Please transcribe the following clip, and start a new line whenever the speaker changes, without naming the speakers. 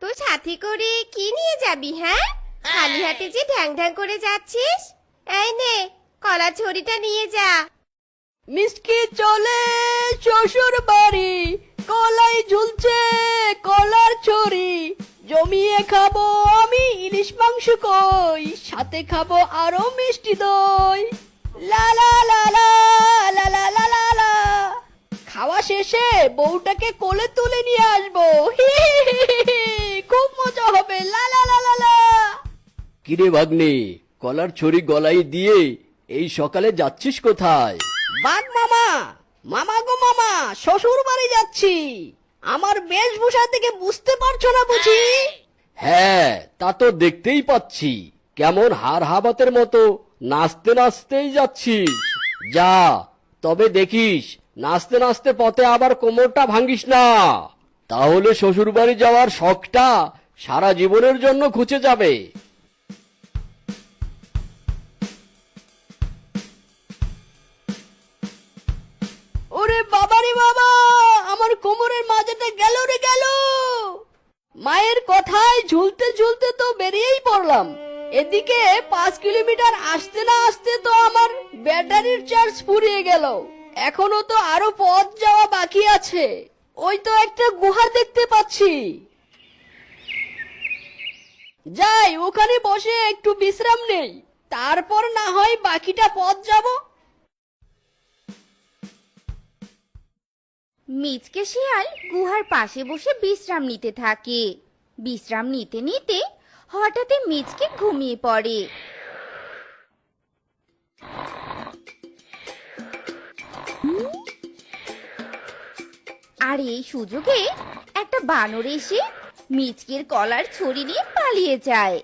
তো সাথে করে কি নিয়ে যাবি? হ্যাঁ, খালি হাতে যে ঢ্যাং ঢ্যাং করে যাচ্ছিস। এই নে, কলা ছড়িটা নিয়ে যা।
মিসকে চলে শ্বশুর বাড়ি, কলাই ঝুলছে কলার ছড়ি। জমিয়ে খাবো আমি ইলিশ মাংস কই, সাথে খাবো আরো মিষ্টি দই। লা লা লা লা লা লা লা লা লা। খাওয়া শেষে বউটাকে কোলে তুলে নিয়ে আসবো। হি হি হি হি হি। খুব মজা হবে। লা লা লা লা লা।
কিরে ভাগ্নে, কলার ছড়ি গলায় দিয়ে এই সকালে যাচ্ছিস কোথায়?
বাঘ মামা, মামা গো মামা, শ্বশুর বাড়ি যাচ্ছি। আমার বেশভূষা থেকে বুঝতে পারছো না বুঝি?
হ্যাঁ, তা তো দেখতেই পাচ্ছি। কেমন হার হাবাতের মতো নাচতে নাচতেই যাচ্ছিস। যা, তবে দেখিস নাচতে নাচতে পথে আবার কোমরটা ভাঙিস না, তাহলে শ্বশুর বাড়ি যাওয়ার শখটা সারা জীবনের জন্য ঘুচে যাবে।
ওরে বাবা রে বাবা, আমার কোমরের মাঝেটা গেল রে গেল। মায়ের কথায় ঝুলতে ঝুলতে তো বেরিয়েই পড়লাম। এদিকে 5 কিলোমিটার আসতে না আসতে তো আমার ব্যাটারির চার্জ ফুরিয়ে গেল। এখনো তো আরো পথ যাওয়া বাকি আছে। ওই তো একটা গুহা দেখতে পাচ্ছি। যাই, ওখানে বসে একটু বিশ্রাম নেই, তারপর না হয় বাকিটা পথ যাব।
মিচকে শিয়াল গুহার পাশে বসে বিশ্রাম নিতে থাকে। বিশ্রাম নিতে নিতে হঠাৎই মিচকে ঘুমিয়ে পড়ে। আর এই সুযোগে একটা বানর এসে মিচকের কলার ছড়ি নিয়ে পালিয়ে যায়।